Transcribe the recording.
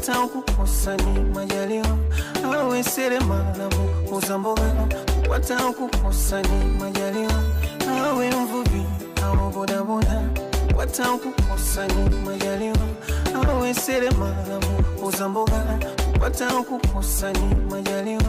kupata kukosa ni majaliwa. Awe seremala muuza mboga, kupata kukosa ni majaliwa. Awe mvuvi au bodaboda, kupata kukosa ni majaliwa. Awe seremala muuza mboga, kupata kukosa ni majaliwa.